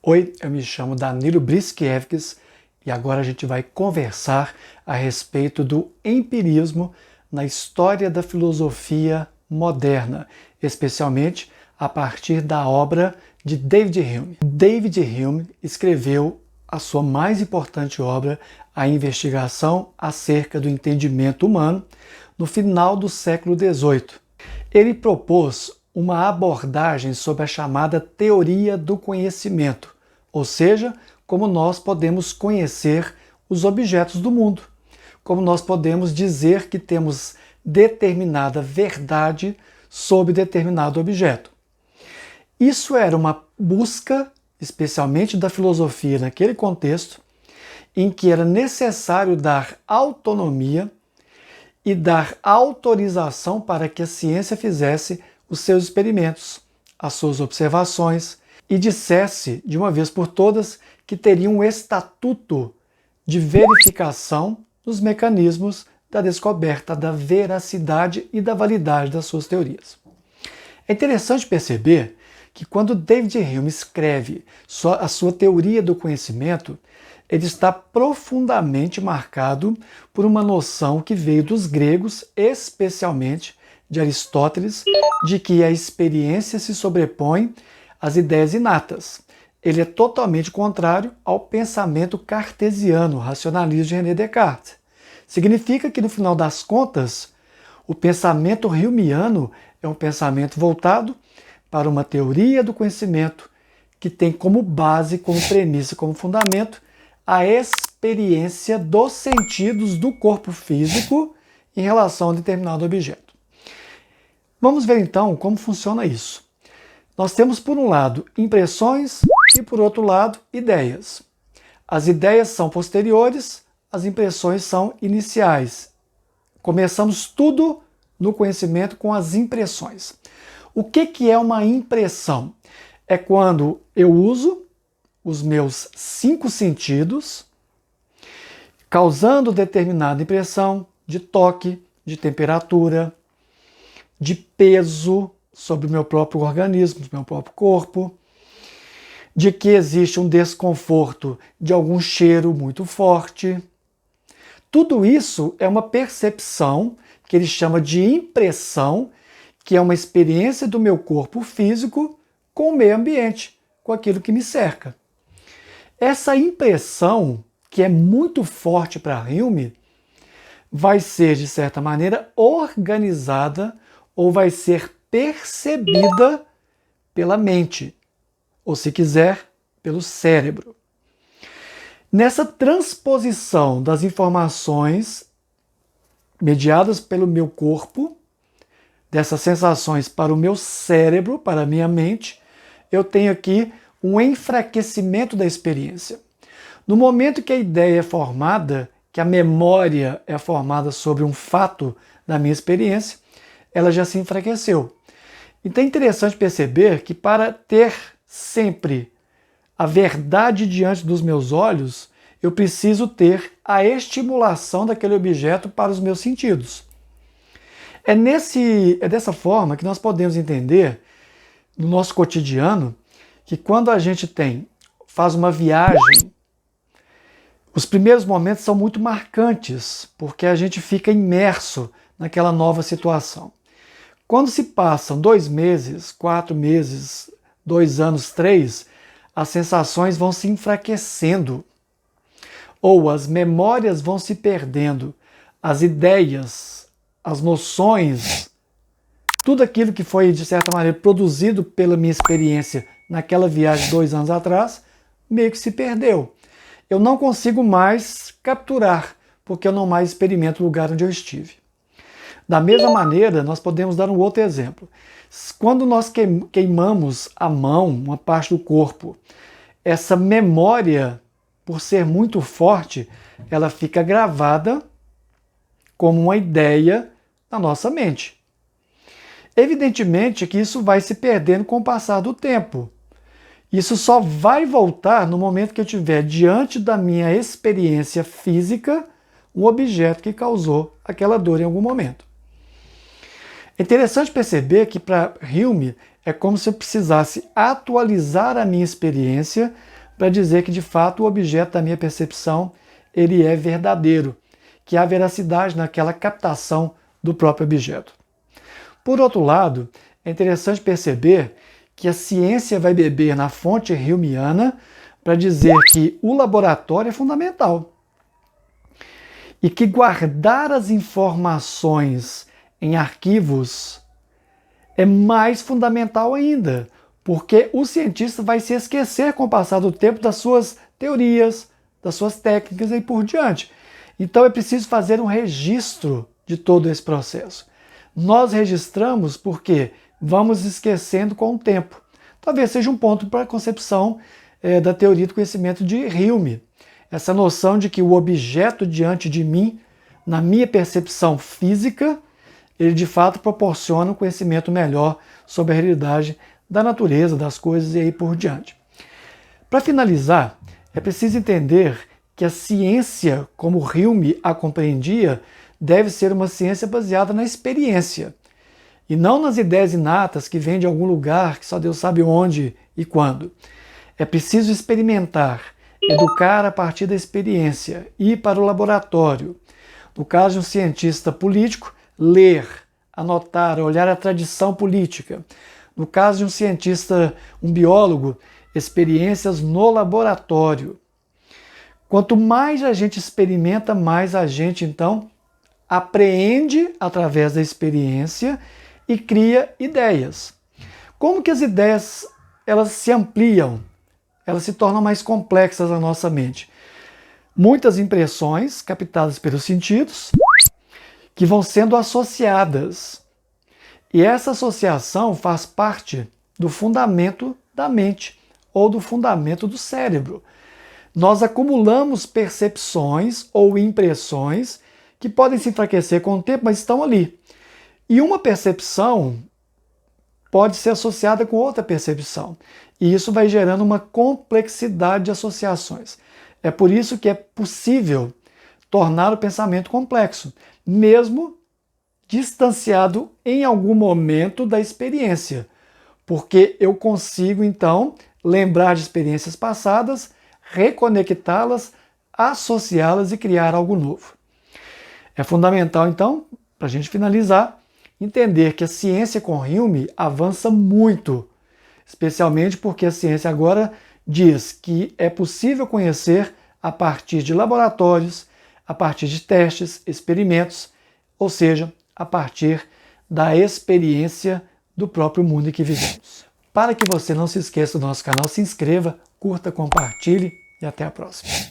Oi, eu me chamo Danilo Briskiewicz e agora a gente vai conversar a respeito do empirismo na história da filosofia moderna, especialmente a partir da obra de David Hume. David Hume escreveu a sua mais importante obra, A Investigação acerca do Entendimento Humano, no final do século XVIII. Ele propôs uma abordagem sobre a chamada teoria do conhecimento, ou seja, como nós podemos conhecer os objetos do mundo, como nós podemos dizer que temos determinada verdade sobre determinado objeto. Isso era uma busca, especialmente da filosofia naquele contexto, em que era necessário dar autonomia e dar autorização para que a ciência fizesse os seus experimentos, as suas observações e dissesse de uma vez por todas que teria um estatuto de verificação dos mecanismos da descoberta da veracidade e da validade das suas teorias. É interessante perceber que quando David Hume escreve a sua teoria do conhecimento, ele está profundamente marcado por uma noção que veio dos gregos, especialmente de Aristóteles, de que a experiência se sobrepõe às ideias inatas. Ele é totalmente contrário ao pensamento cartesiano, racionalismo de René Descartes. Significa que, no final das contas, o pensamento humeano é um pensamento voltado para uma teoria do conhecimento que tem como base, como premissa, como fundamento, a experiência dos sentidos do corpo físico em relação a determinado objeto. Vamos ver então como funciona isso. Nós temos, por um lado, impressões e, por outro lado, ideias. As ideias são posteriores, as impressões são iniciais. Começamos tudo no conhecimento com as impressões. O que é uma impressão? É quando eu uso os meus 5 sentidos, causando determinada impressão de toque, de temperatura, de peso sobre o meu próprio organismo, do meu próprio corpo, de que existe um desconforto de algum cheiro muito forte. Tudo isso é uma percepção que ele chama de impressão, que é uma experiência do meu corpo físico com o meio ambiente, com aquilo que me cerca. Essa impressão, que é muito forte para Hume, vai ser, de certa maneira, organizada ou vai ser percebida pela mente, ou se quiser, pelo cérebro. Nessa transposição das informações mediadas pelo meu corpo, dessas sensações para o meu cérebro, para a minha mente, eu tenho aqui um enfraquecimento da experiência. No momento que a ideia é formada, que a memória é formada sobre um fato da minha experiência, ela já se enfraqueceu. Então é interessante perceber que para ter sempre a verdade diante dos meus olhos, eu preciso ter a estimulação daquele objeto para os meus sentidos. É dessa forma que nós podemos entender no nosso cotidiano que quando a gente faz uma viagem, os primeiros momentos são muito marcantes, porque a gente fica imerso naquela nova situação. Quando se passam 2 meses, 4 meses, 2 anos, 3, as sensações vão se enfraquecendo, ou as memórias vão se perdendo, as ideias, as noções, tudo aquilo que foi, de certa maneira, produzido pela minha experiência naquela viagem 2 anos atrás, meio que se perdeu. Eu não consigo mais capturar, porque eu não mais experimento o lugar onde eu estive. Da mesma maneira, nós podemos dar um outro exemplo. Quando nós queimamos a mão, uma parte do corpo, essa memória, por ser muito forte, ela fica gravada como uma ideia na nossa mente. Evidentemente que isso vai se perdendo com o passar do tempo. Isso só vai voltar no momento que eu estiver diante da minha experiência física, um objeto que causou aquela dor em algum momento. É interessante perceber que para Hume é como se eu precisasse atualizar a minha experiência para dizer que, de fato, o objeto da minha percepção ele é verdadeiro, que há veracidade naquela captação do próprio objeto. Por outro lado, é interessante perceber que a ciência vai beber na fonte Humeana para dizer que o laboratório é fundamental e que guardar as informações em arquivos é mais fundamental ainda, porque o cientista vai se esquecer com o passar do tempo das suas teorias, das suas técnicas e por diante. Então é preciso fazer um registro de todo esse processo. Nós registramos porque vamos esquecendo com o tempo. Talvez seja um ponto para a concepção da teoria do conhecimento de Hume. Essa noção de que o objeto diante de mim, na minha percepção física, ele de fato proporciona um conhecimento melhor sobre a realidade da natureza, das coisas e aí por diante. Para finalizar, é preciso entender que a ciência, como Hume a compreendia, deve ser uma ciência baseada na experiência e não nas ideias inatas que vêm de algum lugar que só Deus sabe onde e quando. É preciso experimentar, educar a partir da experiência, ir para o laboratório. No caso de um cientista político, ler, anotar, olhar a tradição política. No caso de um cientista, um biólogo, experiências no laboratório. Quanto mais a gente experimenta, mais a gente, então, apreende através da experiência e cria ideias. Como que as ideias elas se ampliam? Elas se tornam mais complexas na nossa mente. Muitas impressões captadas pelos sentidos que vão sendo associadas. E essa associação faz parte do fundamento da mente ou do fundamento do cérebro. Nós acumulamos percepções ou impressões que podem se enfraquecer com o tempo, mas estão ali. E uma percepção pode ser associada com outra percepção. E isso vai gerando uma complexidade de associações. É por isso que é possível tornar o pensamento complexo, mesmo distanciado em algum momento da experiência. Porque eu consigo, então, lembrar de experiências passadas, reconectá-las, associá-las e criar algo novo. É fundamental, então, para a gente finalizar, entender que a ciência com Hume avança muito, especialmente porque a ciência agora diz que é possível conhecer a partir de laboratórios, a partir de testes, experimentos, ou seja, a partir da experiência do próprio mundo em que vivemos. Para que você não se esqueça do nosso canal, se inscreva, curta, compartilhe e até a próxima.